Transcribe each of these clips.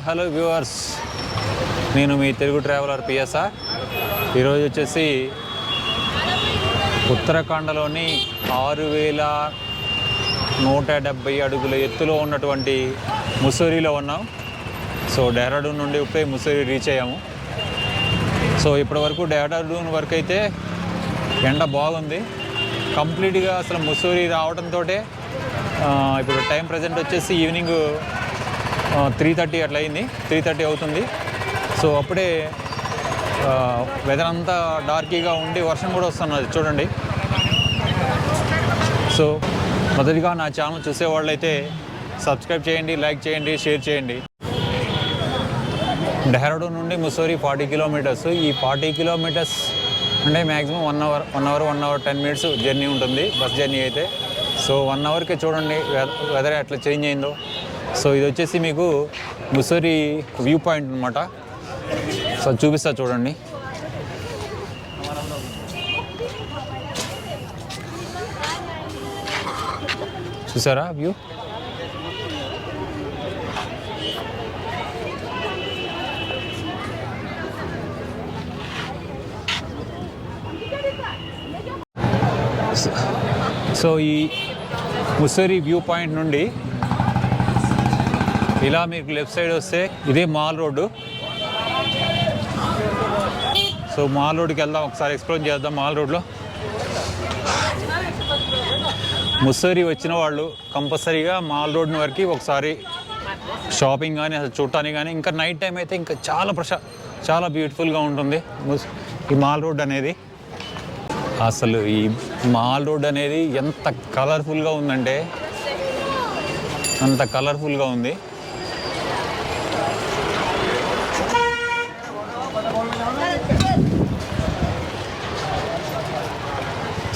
Hello viewers, నేను మీ Telugu traveller PSR. ఈరోజు వచ్చేసి ఉత్తరాఖండ్లోని 6170 అడుగుల ఎత్తులో ఉన్నటువంటి ముస్సోరీలో ఉన్నాం. సో డెహ్రాడూన్ నుండి ఇప్పుడే ముస్సోరీ రీచ్ అయ్యాము. సో ఇప్పటి వరకు డెహ్రాడూన్ వరకు అయితే ఎండ బాగుంది. కంప్లీట్గా అసలు ముస్సోరీ రావడంతో ఇప్పుడు టైం ప్రజెంట్ వచ్చేసి ఈవినింగ్ 3:30 అట్లా అయింది, 3:30 అవుతుంది. సో అప్పుడే వెదర్ అంతా డార్కీగా ఉండి వర్షం కూడా వస్తున్నది చూడండి. సో మొదటిగా నా ఛానల్ చూసేవాళ్ళైతే సబ్స్క్రైబ్ చేయండి, లైక్ చేయండి, షేర్ చేయండి. డెహ్రాడూన్ నుండి ముస్సోరీ 40 కిలోమీటర్స్. ఈ 40 కిలోమీటర్స్ అంటే మ్యాక్సిమం 1 అవర్ 10 మినిట్స్ జర్నీ ఉంటుంది, బస్ జర్నీ అయితే. సో 1 అవర్కే చూడండి వెదర్ ఎట్లా చేంజ్ అయిందో. సో ఇది వచ్చేసి మీకు ముస్సోరీ వ్యూ పాయింట్ అనమాట. సో చూపిస్తా చూడండి. చూసారా వ్యూ? సో ఈ ముస్సోరీ వ్యూ పాయింట్ నుండి ఇలా మీకు లెఫ్ట్ సైడ్ వస్తే ఇదే మాల్ రోడ్డు. సో మాల్ రోడ్డుకి వెళ్దాం, ఒకసారి ఎక్స్ప్లోర్ చేద్దాం. మాల్ రోడ్లో ముస్సోరీ వచ్చిన వాళ్ళు కంపల్సరీగా మాల్ రోడ్ని వరకు ఒకసారి షాపింగ్ కానీ అసలు చూడటానికి కానీ, ఇంకా నైట్ టైం అయితే ఇంకా చాలా బ్యూటిఫుల్గా ఉంటుంది ఈ మాల్ రోడ్ అనేది. అసలు ఈ మాల్ రోడ్ అనేది ఎంత కలర్ఫుల్గా ఉందంటే అంత కలర్ఫుల్గా ఉంది.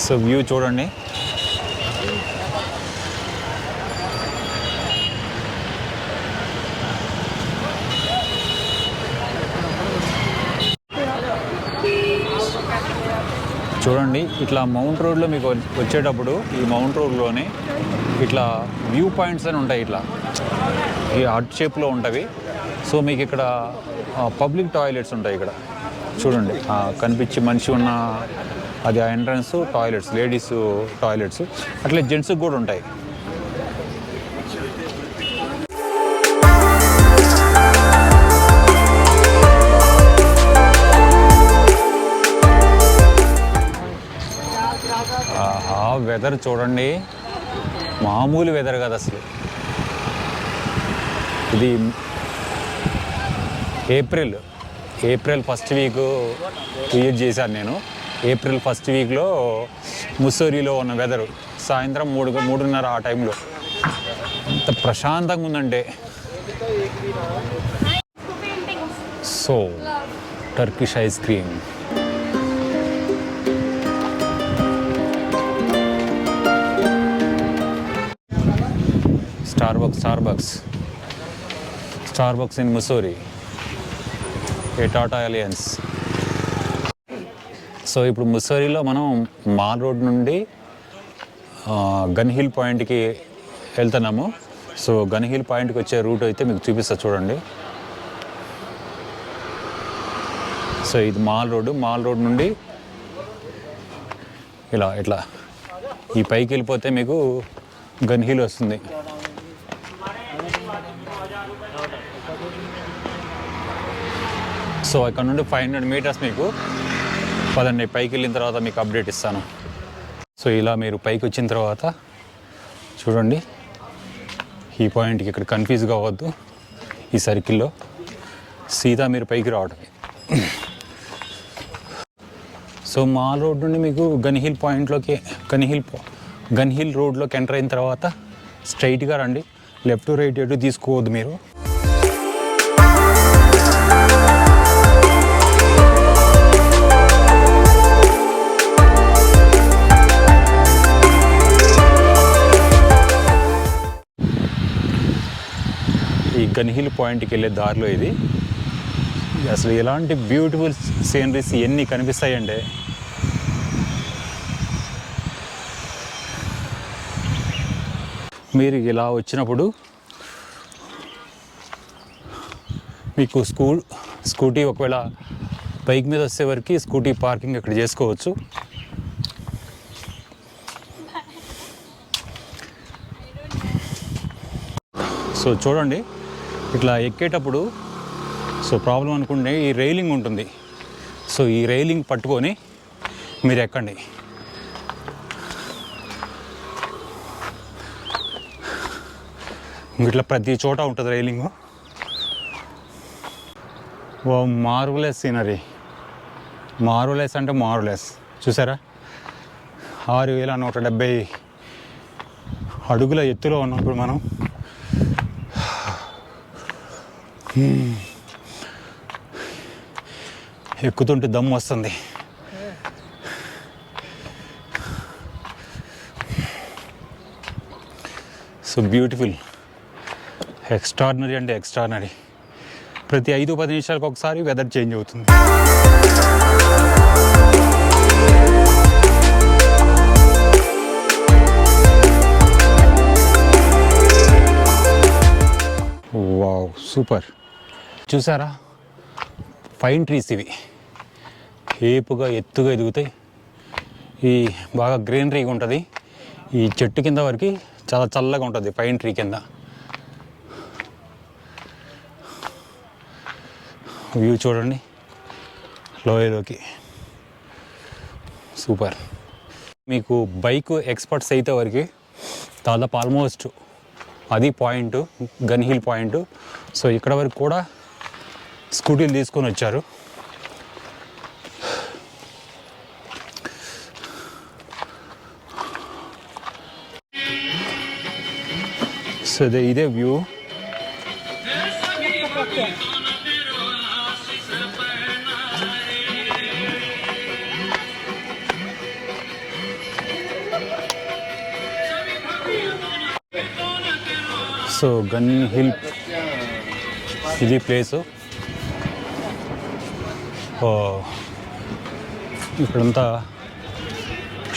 సో వ్యూ చూడండి. చూడండి ఇట్లా మౌంట్ రోడ్లో మీకు వచ్చేటప్పుడు ఈ మౌంట్ రోడ్లోనే ఇట్లా వ్యూ పాయింట్స్ అని ఉంటాయి, ఇట్లా ఈ హార్ట్ షేప్లో ఉంటాయి. సో మీకు ఇక్కడ పబ్లిక్ టాయిలెట్స్ ఉంటాయి. ఇక్కడ చూడండి కనిపించి మనిషి ఉన్న అది ఆ ఎంట్రన్స్ టాయిలెట్స్, లేడీస్ టాయిలెట్స్, అట్లా జెంట్స్కి కూడా ఉంటాయి. వెదర్ చూడండి, మామూలు వెదర్ కాదు అసలు. ఇది ఏప్రిల్ ఫస్ట్ వీక్ విజిట్ చేశాను నేను. ఏప్రిల్ ఫస్ట్ వీక్లో ముస్సోరీలో ఉన్న వెదరు సాయంత్రం 3:30 ఆ టైంలో ఎంత ప్రశాంతంగా ఉందంటే. So Turkish ice cream, Starbucks in Mussoorie, a Tata alliance. So ఇప్పుడు ముస్సోరీలో మనం మాల్ రోడ్ నుండి గన్ హిల్ పాయింట్కి వెళ్తున్నాము. సో గన్ హిల్ పాయింట్కి వచ్చే రూట్ అయితే మీకు చూపిస్తా చూడండి. సో ఇది మాల్ రోడ్ నుండి ఇట్లా ఈ పైకి వెళ్ళిపోతే మీకు గన్ హిల్ వస్తుంది. సో ఇక్కడ నుండి 500 మీటర్స్ మీకు పదండి, పైకి వెళ్ళిన తర్వాత మీకు అప్డేట్ ఇస్తాను. సో ఇలా మీరు పైకి వచ్చిన తర్వాత చూడండి ఈ పాయింట్కి ఇక్కడ కన్ఫ్యూజ్ కావద్దు. ఈ సర్కిల్లో సీదా మీరు పైకి రావడమే. సో మాల్ రోడ్ నుండి మీకు గన్ హిల్ పాయింట్లోకి గన్ హిల్ రోడ్లోకి ఎంటర్ అయిన తర్వాత స్ట్రైట్గా రండి, లెఫ్ట్ రైట్ ఎటు తీసుకోవద్దు మీరు. ఈ గన్ హిల్ పాయింట్కి వెళ్ళే దారిలో ఇది అసలు ఎలాంటి బ్యూటిఫుల్ సీనరీస్ ఎన్ని కనిపిస్తాయంటే మీరు ఇలా వచ్చినప్పుడు మీకు స్కూటీ ఒకవేళ బైక్ మీద వచ్చే వరకు స్కూటీ పార్కింగ్ ఇక్కడ చేసుకోవచ్చు. సో చూడండి, ఇట్లా ఎక్కేటప్పుడు ప్రాబ్లం అనుకుంటే ఈ రైలింగ్ ఉంటుంది. సో ఈ రైలింగ్ పట్టుకొని మీరు ఎక్కండి. ఇట్లా ప్రతి చోట ఉంటుంది రైలింగ్. ఓ మార్వలెస్ సీనరీ, మార్వలెస్ అంటే మార్వలెస్. చూసారా, 6170 అడుగుల ఎత్తులో ఉన్నప్పుడు మనం ఎక్కుతుంటే దమ్ము వస్తుంది. సో బ్యూటిఫుల్, ఎక్స్ట్రాడినరీ అంటే ఎక్స్ట్రాడినరీ. ప్రతి 5-10 నిమిషాలకు ఒకసారి వెదర్ చేంజ్ అవుతుంది. Wow, super. చూసారా, పైన్ ట్రీస్ ఇవి ఏపుగా ఎత్తుగా ఎదుగుతాయి. ఈ బాగా గ్రీనరీగా ఉంటుంది. ఈ చెట్టు కింద వరకు చాలా చల్లగా ఉంటుంది పైన్ ట్రీ కింద. వ్యూ చూడండి లోయలోకి, సూపర్. మీకు బైక్ ఎక్స్పర్ట్స్ అయితే వరకు దాదాపు ఆల్మోస్ట్ అది point, gun hill point. So ఇక్కడ వరకు కూడా స్కూటీలు తీసుకొని వచ్చారు. సో ఇదే వ్యూ. సో గన్ హిల్ ఇది ప్లేసు. ఇక్కడంతా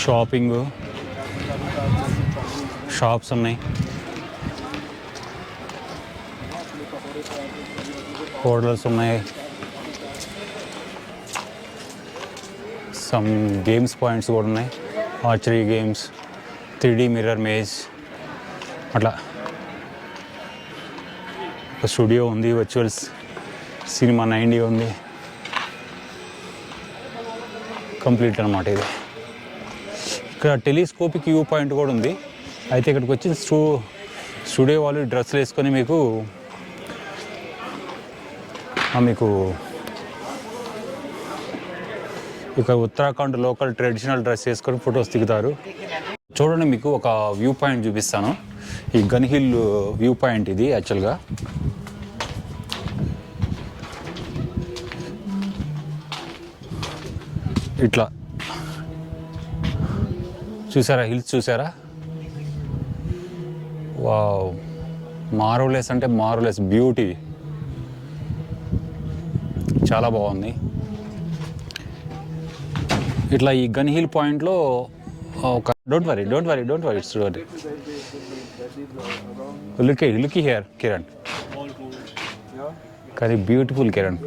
షాపింగ్ షాప్స్ ఉన్నాయి, హోటల్స్ ఉన్నాయి, సమ్ గేమ్స్ పాయింట్స్ కూడా ఉన్నాయి, archery games, 3D mirror maze, అట్లా ఒక స్టూడియో ఉంది, వర్చువల్స్ సినిమా 90 ఉంది. కంప్లీట్ అనమాట ఇది. ఇక్కడ టెలిస్కోపిక్ వ్యూ పాయింట్ కూడా ఉంది. అయితే ఇక్కడికి వచ్చి స్టూడియో వాళ్ళు డ్రెస్సులు వేసుకొని మీకు ఇక్కడ ఉత్తరాఖండ్ లోకల్ ట్రెడిషనల్ డ్రెస్ వేసుకొని ఫొటోస్ దిగుతారు. చూడండి, మీకు ఒక వ్యూ పాయింట్ చూపిస్తాను. ఈ గన్ హిల్ వ్యూ పాయింట్ ఇది యాక్చువల్గా. ఇట్లా చూసారా, హిల్స్ చూసారా? వావ్, మార్వలెస్ అంటే మార్వలెస్ బ్యూటీ, చాలా బాగుంది. ఇట్లా ఈ గన్ హిల్ పాయింట్లో ఒక don't worry it's look here Kiran. కానీ బ్యూటిఫుల్ కిరణ్.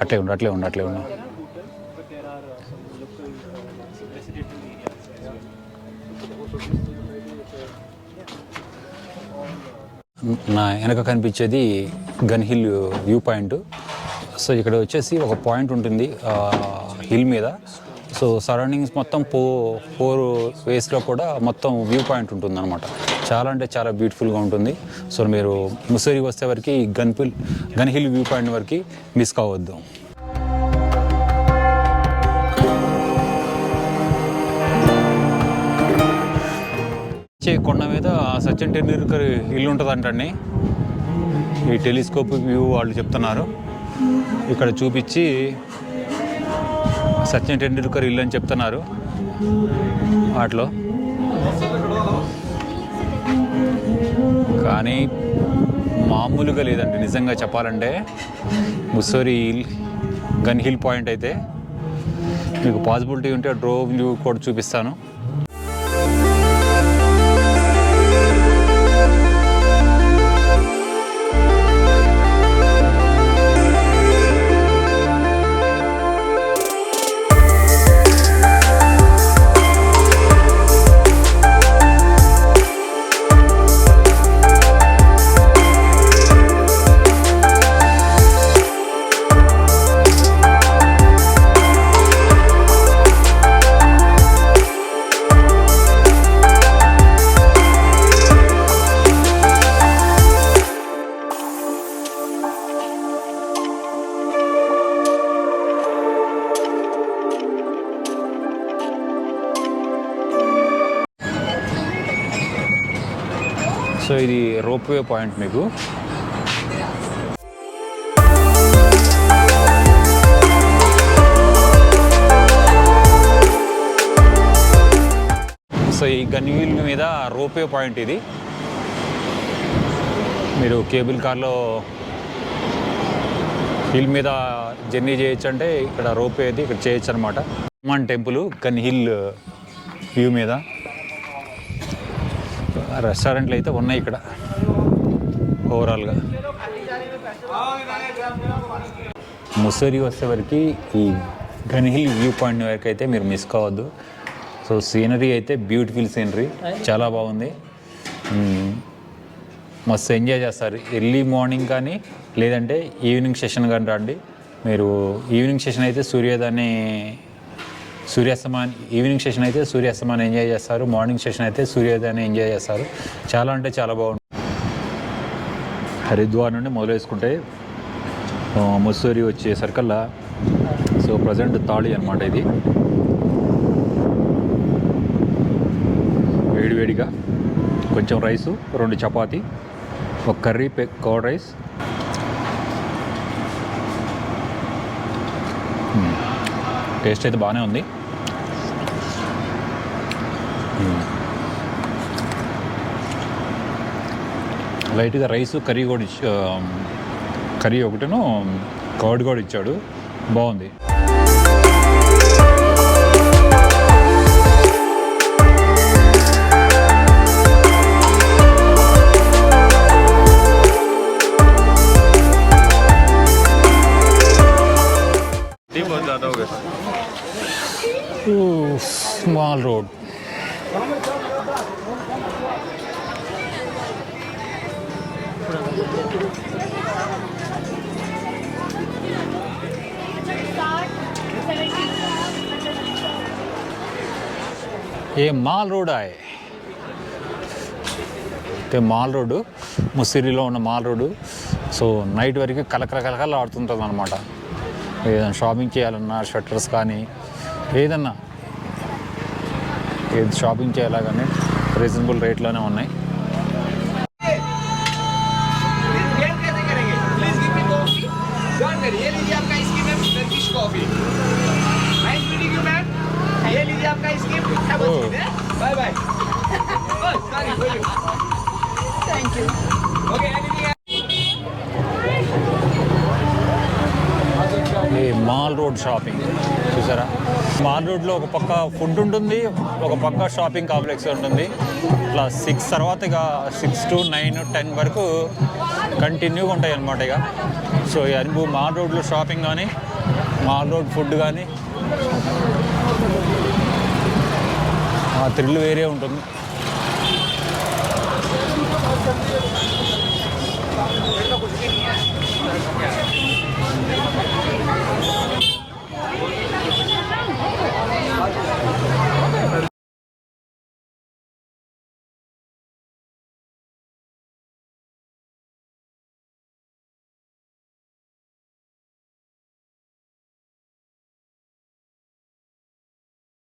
అట్లే ఉండు. నా వెనక కనిపించేది gun hill view point. So ఇక్కడ వచ్చేసి ఒక పాయింట్ ఉంటుంది హిల్ మీద. సో సరౌండింగ్స్ మొత్తం 4 వేస్లో కూడా మొత్తం వ్యూ పాయింట్ ఉంటుంది అనమాట. చాలా అంటే చాలా బ్యూటిఫుల్గా ఉంటుంది. సో మీరు ముస్సోరీ వస్తే వరకు గన్ హిల్ వ్యూ పాయింట్ వరకు మిస్ కావద్దు. కొండ మీద సచిన్ టెండూల్కర్ ఇల్లు ఉంటుందంటండి. ఈ టెలిస్కోప్ వ్యూ వాళ్ళు చెప్తున్నారు. ఇక్కడ చూపించి సచిన్ టెండూల్కర్ ఇల్లు అని చెప్తున్నారు. వాటిలో కానీ మామూలుగా లేదండి నిజంగా చెప్పాలంటే. ముస్సోరీ గన్ హిల్ పాయింట్ అయితే మీకు పాసిబిలిటీ ఉంటే డ్రోన్ వ్యూ కూడా చూపిస్తాను. సో ఇది రోప్వే పాయింట్ మీకు. సో ఈ గన్వీల్ మీద రోప్వే పాయింట్ ఇది. మీరు కేబుల్ కార్లో హిల్ మీద జర్నీ చేయొచ్చు అంటే ఇక్కడ రోప్వే అయితే ఇక్కడ చేయొచ్చు అనమాట. Hanuman temple gun hill view మీద. రెస్టారెంట్లు అయితే ఉన్నాయి ఇక్కడ ఓవరాల్గా. ముస్సోరీ వచ్చేవరకు ఈ గన్ హిల్ వ్యూ పాయింట్ వరకు అయితే మీరు మిస్ కావద్దు. సో సీనరీ అయితే బ్యూటిఫుల్ సీనరీ, చాలా బాగుంది. మస్తు ఎంజాయ్ చేస్తారు. ఎర్లీ మార్నింగ్ కానీ లేదంటే ఈవినింగ్ సెషన్ కానీ రండి. మీరు ఈవినింగ్ సెషన్ అయితే సూర్యాస్తమాన్ని ఈవినింగ్ సెషన్ అయితే సూర్యాస్తమాన్ని ఎంజాయ్ చేస్తారు. మార్నింగ్ సెషన్ అయితే సూర్యోదయాన్ని ఎంజాయ్ చేస్తారు. చాలా అంటే చాలా బాగుంటుంది. హరిద్వార్ నుండి మొదలు వేసుకుంటే ముస్సోరీ వచ్చేసరికల్లా సో ప్రజెంట్ తాళి అనమాట ఇది. వేడివేడిగా కొంచెం రైసు, 2 చపాతీ, ఒక కర్రీ, కర్డ్ రైస్. టేస్ట్ అయితే బాగానే ఉంది. లైట్గా రైసు, కర్రీ కూడా కర్రీ ఒకటిను కర్డ్ కూడా ఇచ్చాడు, బాగుంది. Mall road. ये మాల్ రోడ్ ఆయే. మాల్ రోడ్డు ముస్సిరిలో ఉన్న మాల్ రోడ్డు. సో నైట్ వరకు కలకల ఆడుతుంటుంది అనమాట. ఏదైనా షాపింగ్ చేయాలన్నా షట్టర్స్ కానీ ఏదన్నా ఏది షాపింగ్ చేయాలా కానీ రీజనబుల్ రేట్లోనే ఉన్నాయి. ఈ మాల్ రోడ్ షాపింగ్ చూసారా. మాల్ రోడ్లో ఒక పక్క ఫుడ్ ఉంటుంది, ఒక పక్క షాపింగ్ కాంప్లెక్స్ ఉంటుంది. ఇట్లా 6 తర్వాత ఇక 6 to 9, 10 వరకు కంటిన్యూగా ఉంటాయి అన్నమాట. ఇక సో ఈ అనుభవం మాల్ రోడ్లో షాపింగ్ కానీ మాల్ రోడ్ ఫుడ్ కానీ ఆ థ్రిల్ వేరే ఉంటుంది.